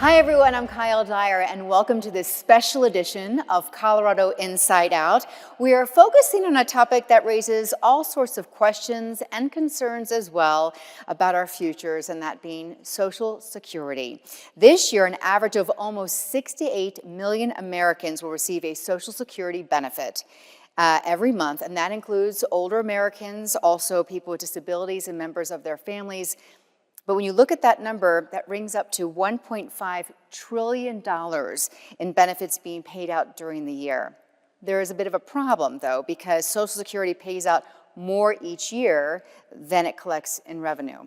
Hi everyone, I'm Dyer, and welcome to this special edition of Colorado Inside Out. We are focusing on a topic that raises all sorts of questions and concerns as well about our futures, and that being Social Security. This year, an average of almost 68 million Americans will receive a Social Security benefit every month, and that includes older Americans, also people with disabilities and members of their families. But when you look at that number, that rings up to $1.5 trillion in benefits being paid out during the year. There is a bit of a problem, though, because Social Security pays out more each year than it collects in revenue.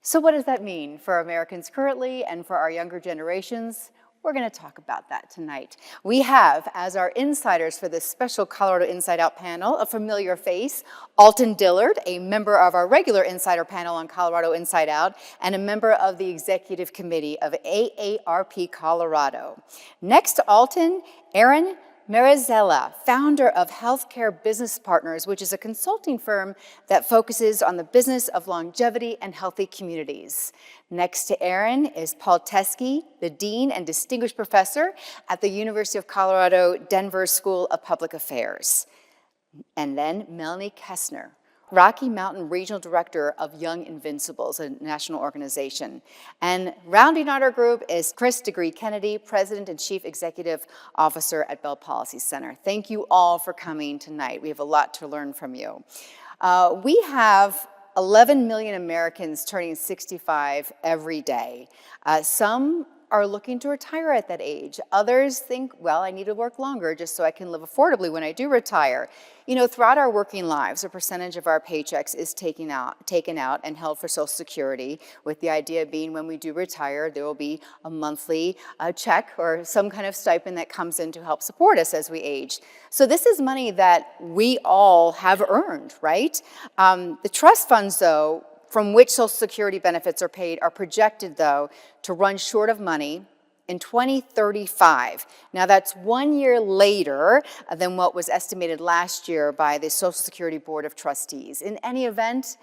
So what does that mean for Americans currently and for our younger generations? We're going to talk about that tonight. We have, as our insiders for this special Colorado Inside Out panel, a familiar face, Alton Dillard, a member of our regular insider panel on Colorado Inside Out, and a member of the executive committee of AARP Colorado. Next to Alton, Erin, Maruzzella, founder of Healthcare Business Partners, which is a consulting firm that focuses on the business of longevity and healthy communities. Next to Erin is Teske, the Dean and Distinguished Professor at the University of Colorado Denver School of Public Affairs. And then Melanie Kesner, Rocky Mountain Regional Director of Young Invincibles, a national organization. And rounding out our group is deGruy Kennedy, President and Chief Executive Officer at Bell Policy Center. Thank you all for coming tonight. We have a lot to learn from you. We have 11 million Americans turning 65 every day. Some are looking to retire at that age. Others think, well, I need to work longer just so I can live affordably when I do retire. You know, throughout our working lives, a percentage of our paychecks is taken out and held for Social Security, with the idea being when we do retire, there will be a monthly check or some kind of stipend that comes in to help support us as we age. So this is money that we all have earned, right? The trust funds, though, from which Social Security benefits are paid are projected, though, to run short of money in 2035. Now, that's 1 year later than what was estimated last year by the Social Security Board of Trustees. In any event,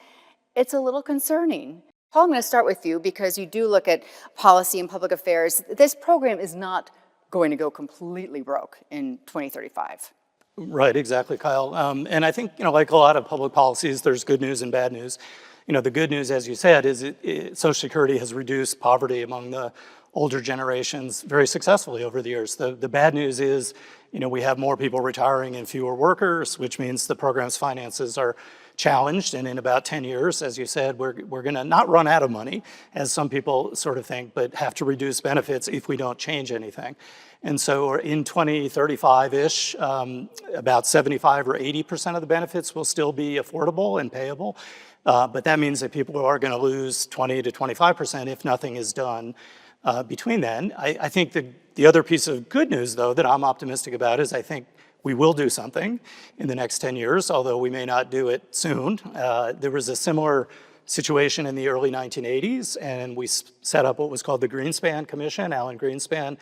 it's a little concerning. Paul, I'm going to start with you because you do look at policy and public affairs. This program is not going to go completely broke in 2035. Right, exactly, Kyle. And I think, like a lot of public policies, there's good news and bad news. The good news, as you said, is Social Security has reduced poverty among the older generations very successfully over the years. The bad news is, we have more people retiring and fewer workers, which means the program's finances are challenged. And in about 10 years, as you said, we're going to not run out of money, as some people sort of think, but have to reduce benefits if we don't change anything. And so in 2035-ish, about 75 or 80% of the benefits will still be affordable and payable. But that means that people are going to lose 20 to 25% if nothing is done between then. I think the other piece of good news, though, that I'm optimistic about is I think we will do something in the next 10 years, although we may not do it soon. There was a similar situation in the early 1980s, and we set up what was called the Greenspan Commission. Alan Greenspan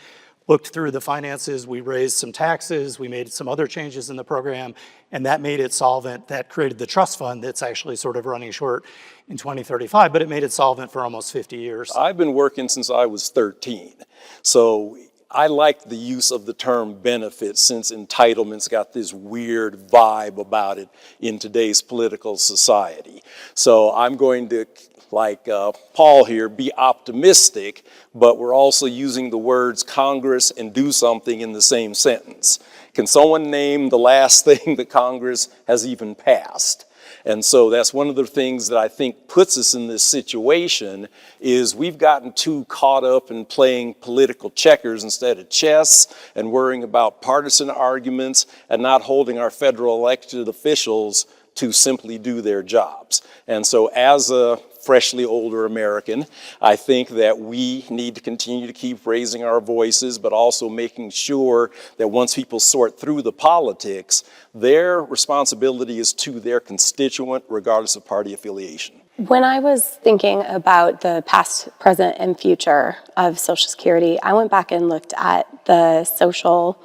looked through the finances, we raised some taxes, we made some other changes in the program, and that made it solvent. That created the trust fund that's actually sort of running short in 2035, but it made it solvent for almost 50 years. I've been working since I was 13, so I like the use of the term benefits since entitlement's got this weird vibe about it in today's political society. So I'm going to, like Paul here, be optimistic, but we're also using the words Congress and do something in the same sentence. Can someone name the last thing that Congress has even passed? And so that's one of the things that I think puts us in this situation is we've gotten too caught up in playing political checkers instead of chess and worrying about partisan arguments and not holding our federal elected officials to simply do their jobs. And so as a freshly older American, I think that we need to continue to keep raising our voices, but also making sure that once people sort through the politics, their responsibility is to their constituent, regardless of party affiliation. When I was thinking about the past, present, and future of Social Security, I went back and looked at the social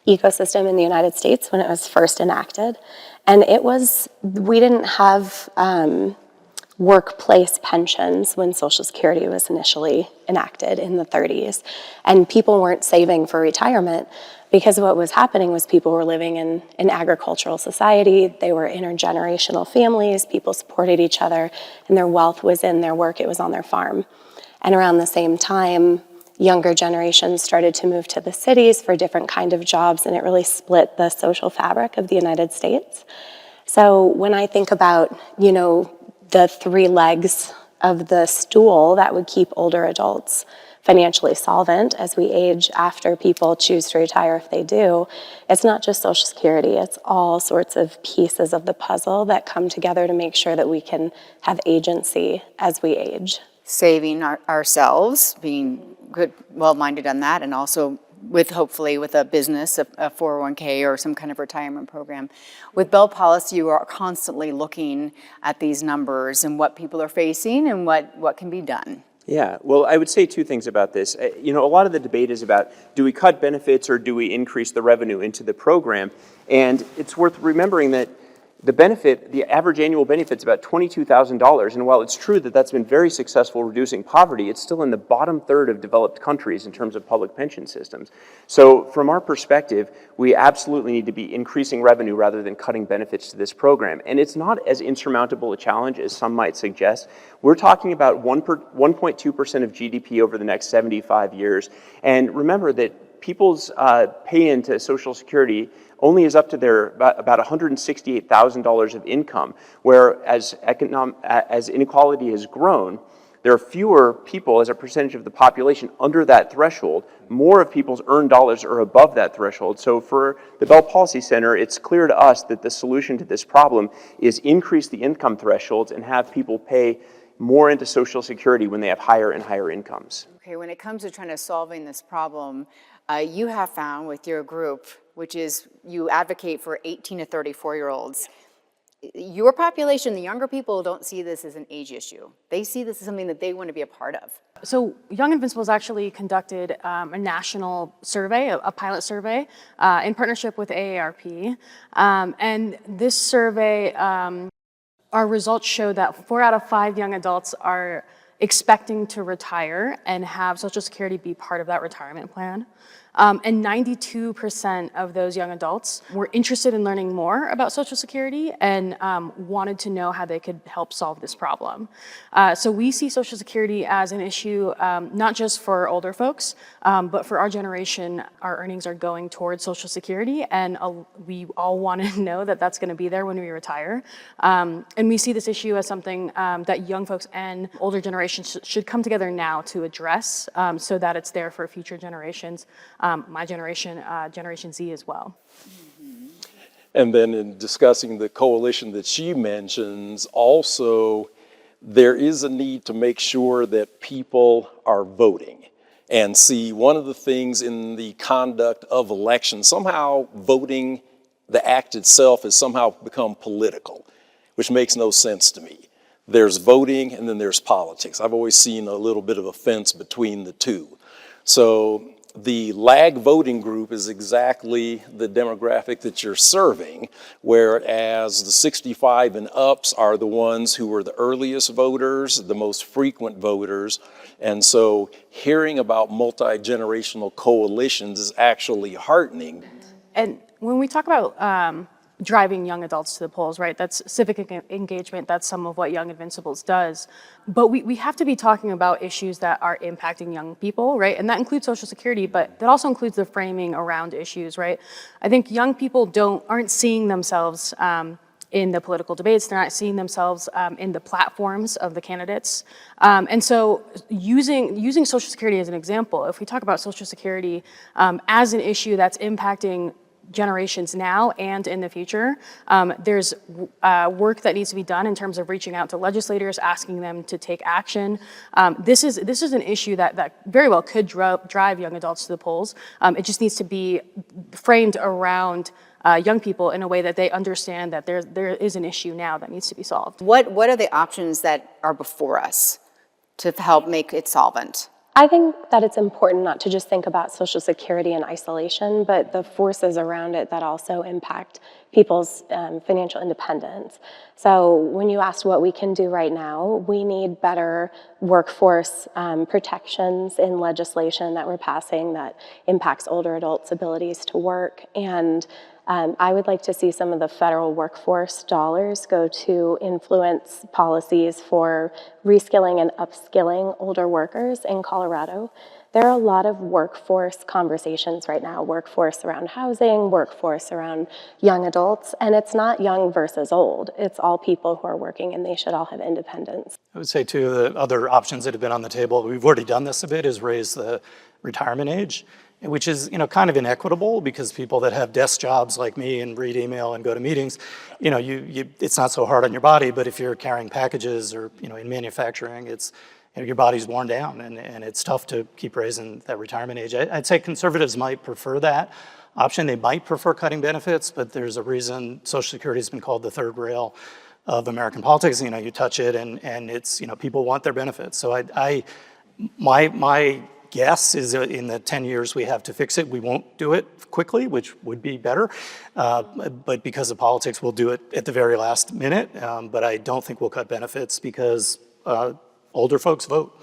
ecosystem in the United States when it was first enacted. And we didn't have workplace pensions when Social Security was initially enacted in the 30s. And people weren't saving for retirement because what was happening was people were living in an agricultural society. They were intergenerational families. People supported each other, and their wealth was in their work. It was on their farm. And around the same time, younger generations started to move to the cities for different kind of jobs, and it really split the social fabric of the United States. So when I think about, the three legs of the stool that would keep older adults financially solvent as we age after people choose to retire if they do, it's not just Social Security, it's all sorts of pieces of the puzzle that come together to make sure that we can have agency as we age. Saving ourselves, being good, well-minded on that, and also hopefully with a business, a 401k or some kind of retirement program. With Bell Policy, you are constantly looking at these numbers and what people are facing and what can be done. Yeah, well, I would say two things about this. A lot of the debate is about, do we cut benefits or do we increase the revenue into the program? And it's worth remembering that the average annual benefit's about $22,000. And while it's true that that's been very successful reducing poverty, it's still in the bottom third of developed countries in terms of public pension systems. So from our perspective, we absolutely need to be increasing revenue rather than cutting benefits to this program. And it's not as insurmountable a challenge as some might suggest. We're talking about 1.2% of GDP over the next 75 years. And remember that people's pay into Social Security only is up to their about $168,000 of income, whereas as inequality has grown, there are fewer people as a percentage of the population under that threshold. More of people's earned dollars are above that threshold. So for the Bell Policy Center, it's clear to us that the solution to this problem is increase the income thresholds and have people pay more into Social Security when they have higher and higher incomes. Okay, when it comes to trying to solving this problem, you have found with your group, which is you advocate for 18 to 34-year-olds. Your population, the younger people, don't see this as an age issue. They see this as something that they want to be a part of. So Young Invincibles actually conducted a national survey, a pilot survey, in partnership with AARP. And this survey, our results show that 4 out of 5 young adults are expecting to retire and have Social Security be part of that retirement plan. And 92% of those young adults were interested in learning more about Social Security and wanted to know how they could help solve this problem. So we see Social Security as an issue not just for older folks, but for our generation. Our earnings are going towards Social Security, and we all want to know that that's going to be there when we retire. And we see this issue as something that young folks and older generations should come together now to address so that it's there for future generations. My generation, Generation Z as well. And then in discussing the coalition that she mentions, also there is a need to make sure that people are voting. And see, one of the things in the conduct of elections, somehow voting, the act itself has somehow become political, which makes no sense to me. There's voting and then there's politics. I've always seen a little bit of a fence between the two. So the lag voting group is exactly the demographic that you're serving, whereas the 65 and ups are the ones who are the earliest voters, the most frequent voters. And so hearing about multi-generational coalitions is actually heartening. And when we talk about driving young adults to the polls, right? That's civic engagement. That's some of what Young Invincibles does. But we have to be talking about issues that are impacting young people, right? And that includes Social Security, but that also includes the framing around issues, right? I think young people aren't seeing themselves in the political debates. They're not seeing themselves in the platforms of the candidates. And so using Social Security as an example, if we talk about Social Security as an issue that's impacting generations now and in the future, there's work that needs to be done in terms of reaching out to legislators, asking them to take action. This is an issue that very well could drive young adults to the polls. It just needs to be framed around young people in a way that they understand that there is an issue now that needs to be solved. What are the options that are before us to help make it solvent? I think that it's important not to just think about Social Security in isolation, but the forces around it that also impact people's financial independence. So when you asked what we can do right now, we need better workforce protections in legislation that we're passing that impacts older adults' abilities to work. And I would like to see some of the federal workforce dollars go to influence policies for reskilling and upskilling older workers in Colorado. There are a lot of workforce conversations right now, workforce around housing, workforce around young adults, and it's not young versus old. It's all people who are working and they should all have independence. I would say too, the other options that have been on the table, we've already done this a bit, is raise the retirement age, which is, kind of inequitable because people that have desk jobs like me and read email and go to meetings, it's not so hard on your body, but if you're carrying packages or, in manufacturing, it's, your body's worn down and it's tough to keep raising that retirement age. I'd say conservatives might prefer that option. They might prefer cutting benefits, but there's a reason Social Security has been called the third rail of American politics. You touch it and it's, people want their benefits. So my guess is that in the 10 years we have to fix it, we won't do it quickly, which would be better. But because of politics, we'll do it at the very last minute. But I don't think we'll cut benefits because older folks vote,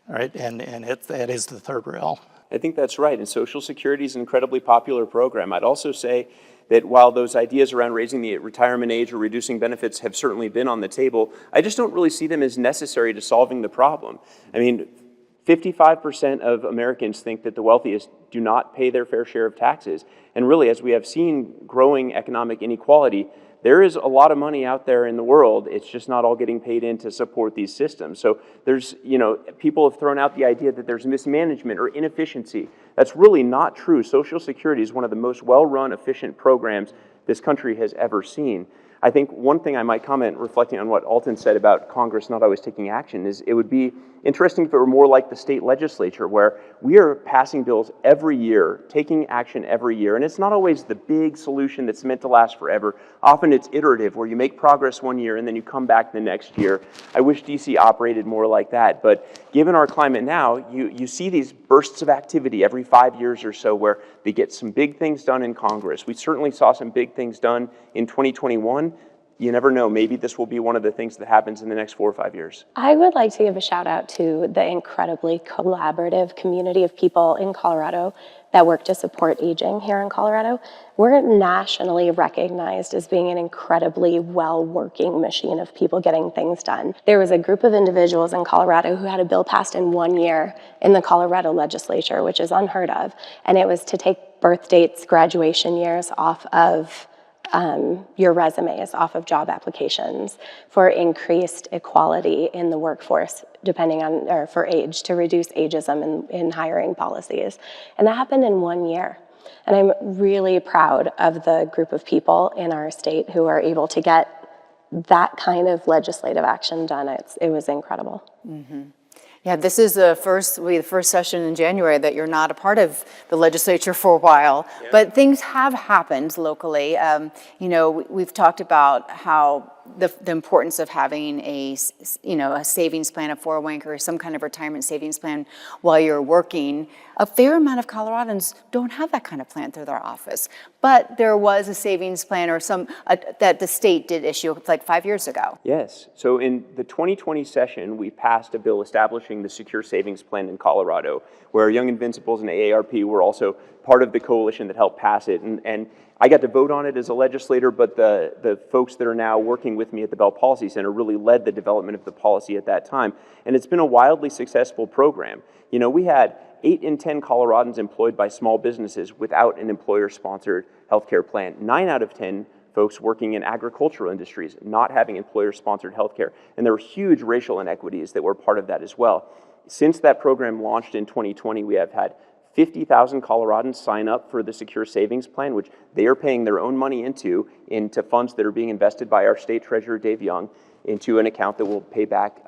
all right? And that is the third rail. I think that's right, and Social Security is an incredibly popular program. I'd also say that while those ideas around raising the retirement age or reducing benefits have certainly been on the table, I just don't really see them as necessary to solving the problem. 55% of Americans think that the wealthiest do not pay their fair share of taxes. And really, as we have seen growing economic inequality, there is a lot of money out there in the world. It's just not all getting paid in to support these systems. So there's, people have thrown out the idea that there's mismanagement or inefficiency. That's really not true. Social Security is one of the most well-run, efficient programs this country has ever seen. I think one thing I might comment, reflecting on what Alton said about Congress not always taking action, is it would be interesting if it were more like the state legislature, where we are passing bills every year, taking action every year, and it's not always the big solution that's meant to last forever. Often it's iterative, where you make progress one year and then you come back the next year. I wish DC operated more like that, but given our climate now, you see these bursts of activity every 5 years or so where they get some big things done in Congress. We certainly saw some big things done in 2021. You never know, maybe this will be one of the things that happens in the next 4 or 5 years. I would like to give a shout out to the incredibly collaborative community of people in Colorado that work to support aging here in Colorado. We're nationally recognized as being an incredibly well-working machine of people getting things done. There was a group of individuals in Colorado who had a bill passed in 1 year in the Colorado legislature, which is unheard of, and it was to take birth dates, graduation years off of your resumes, off of job applications, for increased equality in the workforce, or for age, to reduce ageism in hiring policies. And that happened in 1 year. And I'm really proud of the group of people in our state who are able to get that kind of legislative action done. It was incredible. Mm-hmm. Yeah, this is the first session in January that you're not a part of the legislature for a while, but things have happened locally. We've talked about how the importance of having a savings plan, a 401k, or some kind of retirement savings plan while you're working. A fair amount of Coloradans don't have that kind of plan through their office, but there was a savings plan or that the state did issue like 5 years ago. Yes, so in the 2020 session, we passed a bill establishing the Secure Savings Plan in Colorado, where Young Invincibles and AARP were also part of the coalition that helped pass it. And I got to vote on it as a legislator, but the folks that are now working with me at the Bell Policy Center really led the development of the policy at that time. And it's been a wildly successful program. We had 8 in 10 Coloradans employed by small businesses without an employer-sponsored healthcare plan. 9 out of 10 folks working in agricultural industries not having employer-sponsored healthcare. And there were huge racial inequities that were part of that as well. Since that program launched in 2020, we have had 50,000 Coloradans sign up for the Secure Savings Plan, which they are paying their own money into funds that are being invested by our state treasurer, Dave Young, into an account that will pay back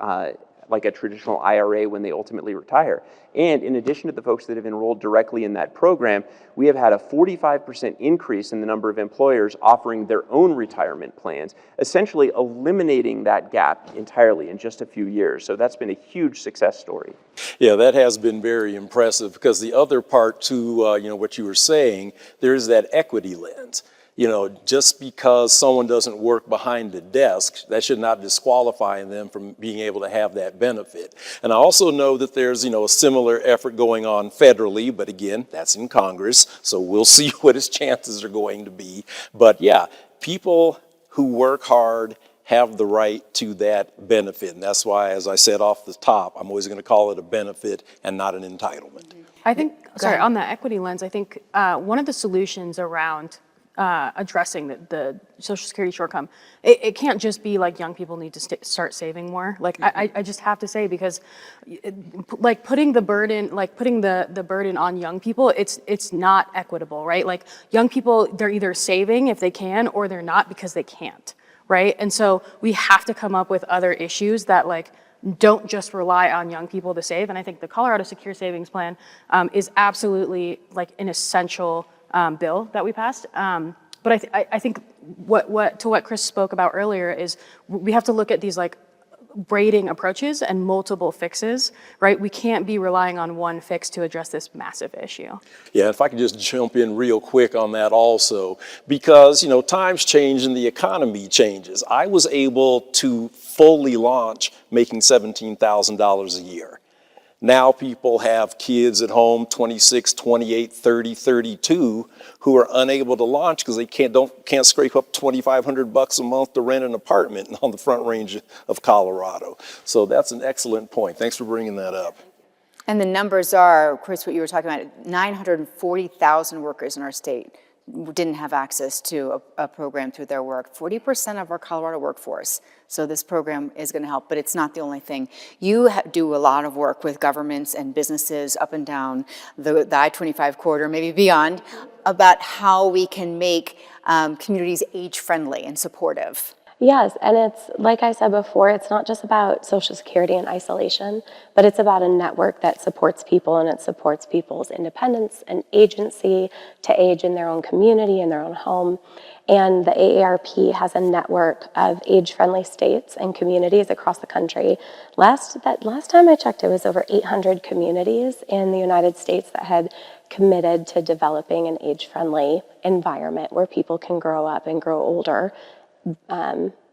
like a traditional IRA when they ultimately retire. And in addition to the folks that have enrolled directly in that program, we have had a 45% increase in the number of employers offering their own retirement plans, essentially eliminating that gap entirely in just a few years. So that's been a huge success story. Yeah, that has been very impressive, because the other part to what you were saying, there's that equity lens. Just because someone doesn't work behind the desk, that should not disqualify them from being able to have that benefit. And I also know that there's, a similar effort going on federally, but again, that's in Congress, so we'll see what its chances are going to be. But yeah, people who work hard have the right to that benefit. And that's why, as I said off the top, I'm always going to call it a benefit and not an entitlement. I think, sorry, on the equity lens, I think one of the solutions around addressing the Social Security shortcome, it can't just be like young people need to start saving more. Like I just have to say, because like putting the burden on young people, it's not equitable, right? Like young people, they're either saving if they can or they're not because they can't, right? And so we have to come up with other issues that like don't just rely on young people to save. And I think the Colorado Secure Savings Plan is absolutely like an essential bill that we passed. But I think what Chris spoke about earlier is we have to look at these like braiding approaches and multiple fixes, right? We can't be relying on one fix to address this massive issue. Yeah, if I could just jump in real quick on that also, because, times change and the economy changes. I was able to fully launch making $17,000 a year. Now people have kids at home, 26, 28, 30, 32, who are unable to launch because they can't scrape up $2,500 a month to rent an apartment on the Front Range of Colorado. So that's an excellent point. Thanks for bringing that up. And the numbers are, Chris, what you were talking about, 940,000 workers in our state didn't have access to a program through their work. 40% of our Colorado workforce. So this program is going to help, but it's not the only thing. You do a lot of work with governments and businesses up and down the I-25 corridor, maybe beyond, about how we can make communities age-friendly and supportive. Yes, and it's, like I said before, it's not just about Social Security and isolation, but it's about a network that supports people, and it supports people's independence and agency to age in their own community, in their own home. And the AARP has a network of age-friendly states and communities across the country. Last time I checked, it was over 800 communities in the United States that had committed to developing an age-friendly environment where people can grow up and grow older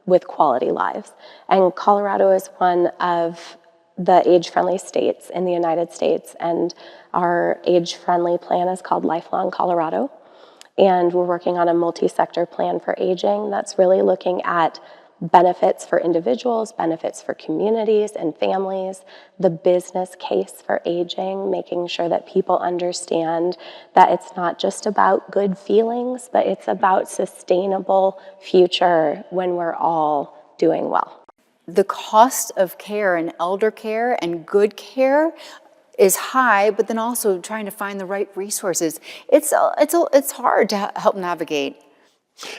with quality lives. And Colorado is one of the age-friendly states in the United States, and our age-friendly plan is called Lifelong Colorado. And we're working on a multi-sector plan for aging that's really looking at benefits for individuals, benefits for communities and families, the business case for aging, making sure that people understand that it's not just about good feelings, but it's about sustainable future when we're all doing well. The cost of care and elder care and good care is high, but then also trying to find the right resources. It's hard to help navigate.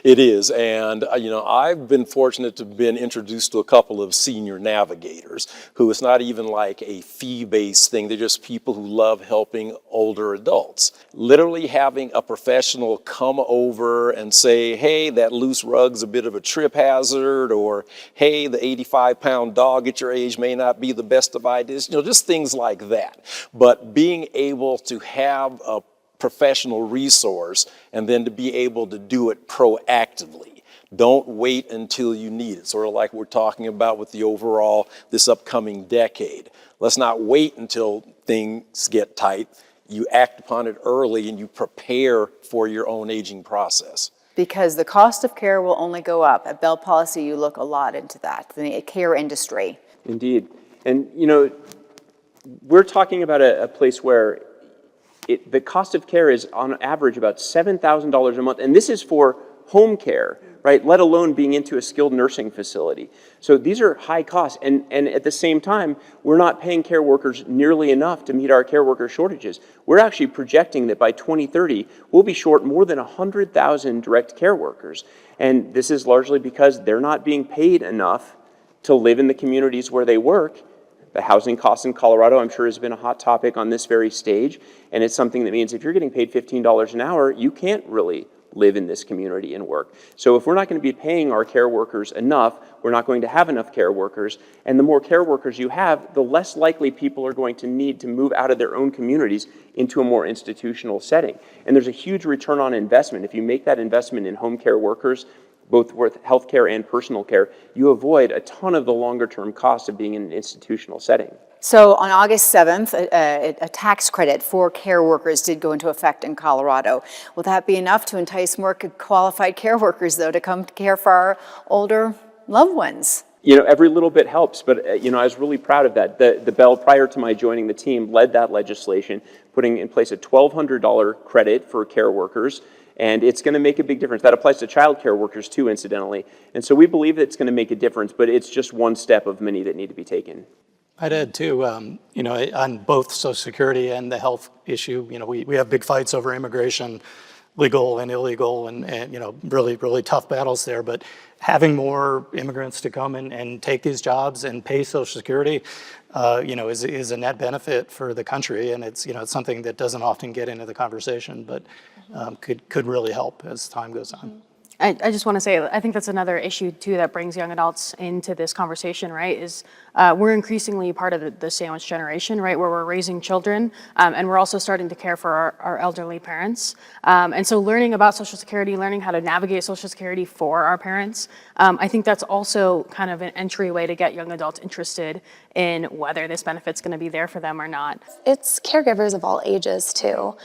It is, and I've been fortunate to have been introduced to a couple of senior navigators who it's not even like a fee-based thing. They're just people who love helping older adults. Literally having a professional come over and say, hey, that loose rug's a bit of a trip hazard, or hey, the 85-pound dog at your age may not be the best of ideas, just things like that. But being able to have a professional resource and then to be able to do it proactively. Don't wait until you need it. Sort of like we're talking about with the overall, this upcoming decade. Let's not wait until things get tight. You act upon it early and you prepare for your own aging process. Because the cost of care will only go up. At Bell Policy, you look a lot into that, the care industry. Indeed. And, we're talking about a place where the cost of care is on average about $7,000 a month, and this is for home care, right? Let alone being into a skilled nursing facility. So these are high costs, and at the same time, we're not paying care workers nearly enough to meet our care worker shortages. We're actually projecting that by 2030, we'll be short more than 100,000 direct care workers. And this is largely because they're not being paid enough to live in the communities where they work, The housing costs in Colorado, I'm sure, has been a hot topic on this very stage, and it's something that means if you're getting paid $15 an hour, you can't really live in this community and work. So if we're not going to be paying our care workers enough, we're not going to have enough care workers, and the more care workers you have, the less likely people are going to need to move out of their own communities into a more institutional setting. And there's a huge return on investment. If you make that investment in home care workers, both with healthcare and personal care, you avoid a ton of the longer term costs of being in an institutional setting. So on August 7th, a tax credit for care workers did go into effect in Colorado. Will that be enough to entice more qualified care workers, though, to come care for our older loved ones? You know, every little bit helps, but you know, I was really proud of that. The Bell, prior to my joining the team, led that legislation, putting in place a $1,200 credit for care workers, and it's going to make a big difference. That applies to child care workers too, incidentally. And so we believe that it's going to make a difference, but it's just one step of many that need to be taken. I'd add too, you know, on both Social Security and the health issue, you know, we have big fights over immigration, legal and illegal, and you know, really tough battles there. But having more immigrants to come and take these jobs and pay Social Security, you know, is a net benefit for the country, and it's, you know, it's something that doesn't often get into the conversation, but could really help as time goes on. I just want to say, I think that's another issue too that brings young adults into this conversation, right? Is we're increasingly part of the sandwich generation, right? Where we're raising children, and we're also starting to care for our elderly parents. And so learning about Social Security, learning how to navigate Social Security for our parents, I think that's also kind of an entryway to get young adults interested in whether this benefit's going to be there for them or not. It's caregivers of all ages too.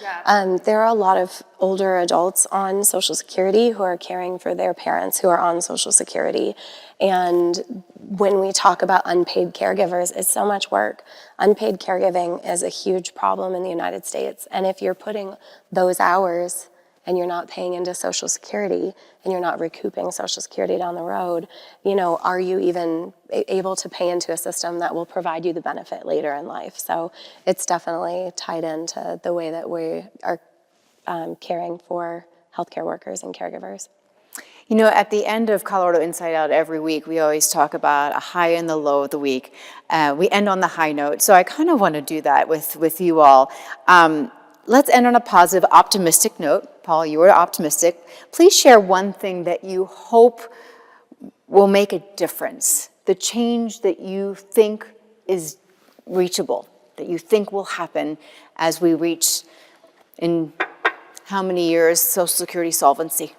There are a lot of older adults on Social Security who are caring for their parents who are on Social Security. And when we talk about unpaid caregivers, it's so much work. Unpaid caregiving is a huge problem in the United States. And if you're putting those hours and you're not paying into Social Security and you're not recouping Social Security down the road, you know, are you even able to pay into a system that will provide you the benefit later in life? So it's definitely tied into the way that we are caring for healthcare workers and caregivers. You know, at the end of Colorado Inside Out every week, we always talk about a high and the low of the week. We end on the high note, so I kind of want to do that with you all. Let's end on a positive, optimistic note. Paul, you were optimistic. Please share one thing that you hope will make a difference, the change that you think is reachable, that you think will happen as we reach, in how many years, Social Security solvency?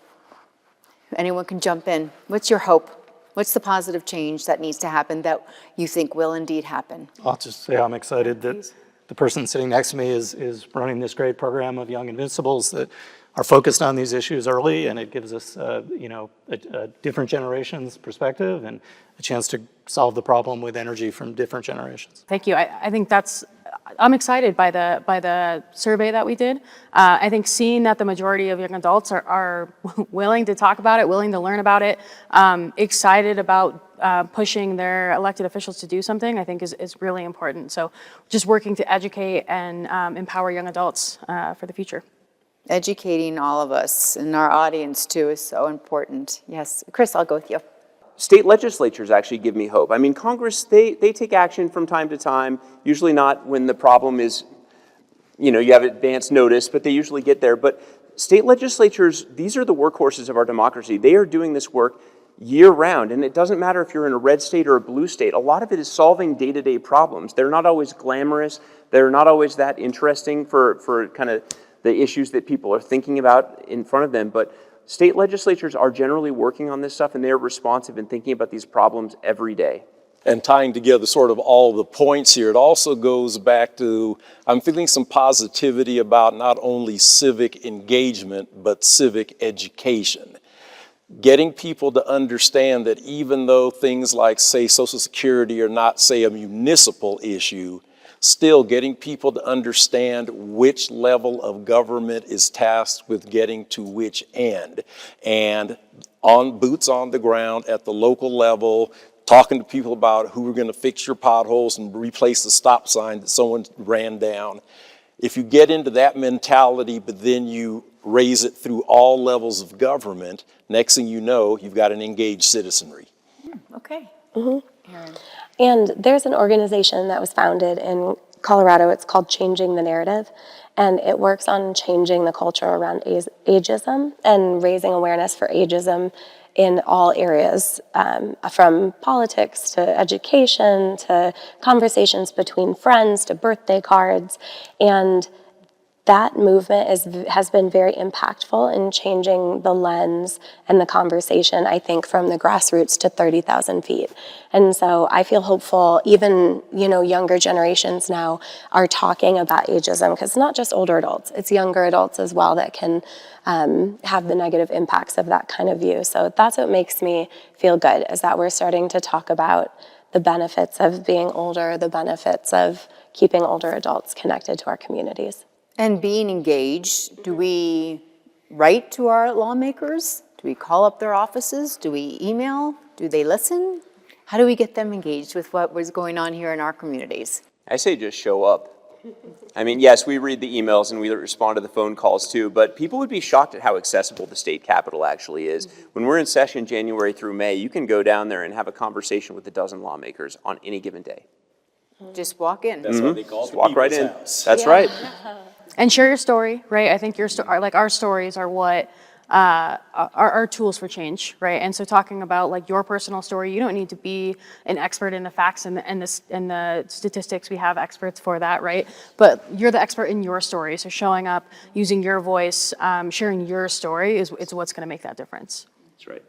Anyone can jump in. What's your hope? What's the positive change that needs to happen that you think will indeed happen? I'll just say I'm excited that the person sitting next to me is running this great program of Young Invincibles that are focused on these issues early, and it gives us, you know, a different generation's perspective and a chance to solve the problem with energy from different generations. Thank you. I think I'm excited by the survey that we did. I think seeing that the majority of young adults are willing to talk about it, willing to learn about it, excited about pushing their elected officials to do something, I think is really important. So just working to educate and empower young adults for the future. Educating all of us and our audience too is so important. Yes, Chris, I'll go with you. State legislatures actually give me hope. I mean, Congress, they take action from time to time, usually not when the problem is, you know, you have advance notice, but they usually get there. But state legislatures, these are the workhorses of our democracy. They are doing this work year round, and it doesn't matter if you're in a red state or a blue state. A lot of it is solving day-to-day problems. They're not always glamorous. They're not always that interesting for kind of the issues that people are thinking about in front of them, but state legislatures are generally working on this stuff, and they're responsive and thinking about these problems every day. And tying together sort of all the points here, it also goes back to, I'm feeling some positivity about not only civic engagement, but civic education. Getting people to understand that even though things like, say, Social Security are not, say, a municipal issue, still getting people to understand which level of government is tasked with getting to which end. And on boots on the ground at the local level, talking to people about who are going to fix your potholes and replace the stop sign that someone ran down. If you get into that mentality, but then you raise it through all levels of government, next thing you know, you've got an engaged citizenry. Okay. Erin. And there's an organization that was founded in Colorado. It's called Changing the Narrative, and it works on changing the culture around ageism and raising awareness for ageism in all areas, from politics to education to conversations between friends to birthday cards. And that movement has been very impactful in changing the lens and the conversation, I think, from the grassroots to 30,000 feet. And so I feel hopeful, even, younger generations now are talking about ageism, because it's not just older adults, it's younger adults as well that can have the negative impacts of that kind of view. So that's what makes me feel good, is that we're starting to talk about the benefits of being older, the benefits of keeping older adults connected to our communities. And being engaged, do we write to our lawmakers? Do we call up their offices? Do we email? Do they listen? How do we get them engaged with what was going on here in our communities? I say just show up. I mean, yes, we read the emails and we respond to the phone calls too, but people would be shocked at how accessible the state capitol actually is. When we're in session January through May, you can go down there and have a conversation with a dozen lawmakers on any given day. Just walk in. That's what they call Just the walk right people's in. house. That's right. And share your story, right? I think our stories are what are tools for change, right? And so talking about your personal story, you don't need to be an expert in the facts and the statistics. We have experts for that, right? But you're the expert in your story. So showing up, using your voice, sharing your story is what's going to make that difference. That's right.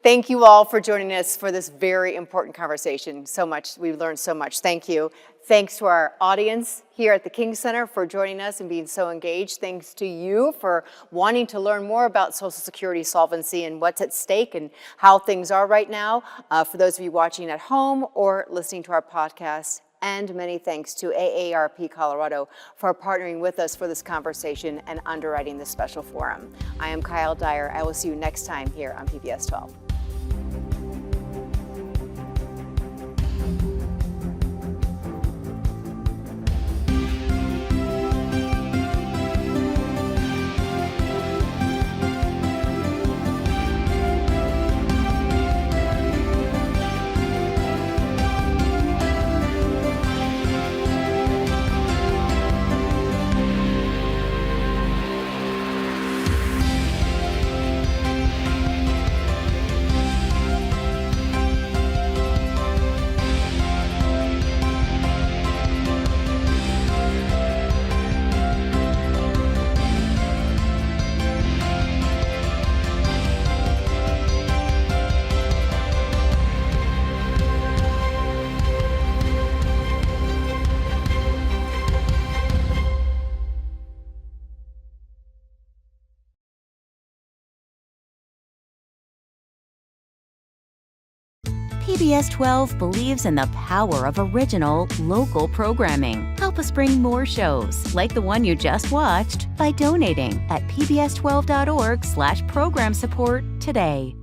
Thank you all for joining us for this very important conversation. So much, we've learned so much. Thank you. Thanks to our audience here at the King Center for joining us and being so engaged. Thanks to you for wanting to learn more about Social Security solvency and what's at stake and how things are right now. For those of you watching at home or listening to our podcast, and many thanks to AARP Colorado for partnering with us for this conversation and underwriting this special forum. I am Kyle Dyer. I will see you next time here on PBS 12. PBS 12 believes in the power of original, local programming. Help us bring more shows, like the one you just watched, by donating at pbs12.org/program support today.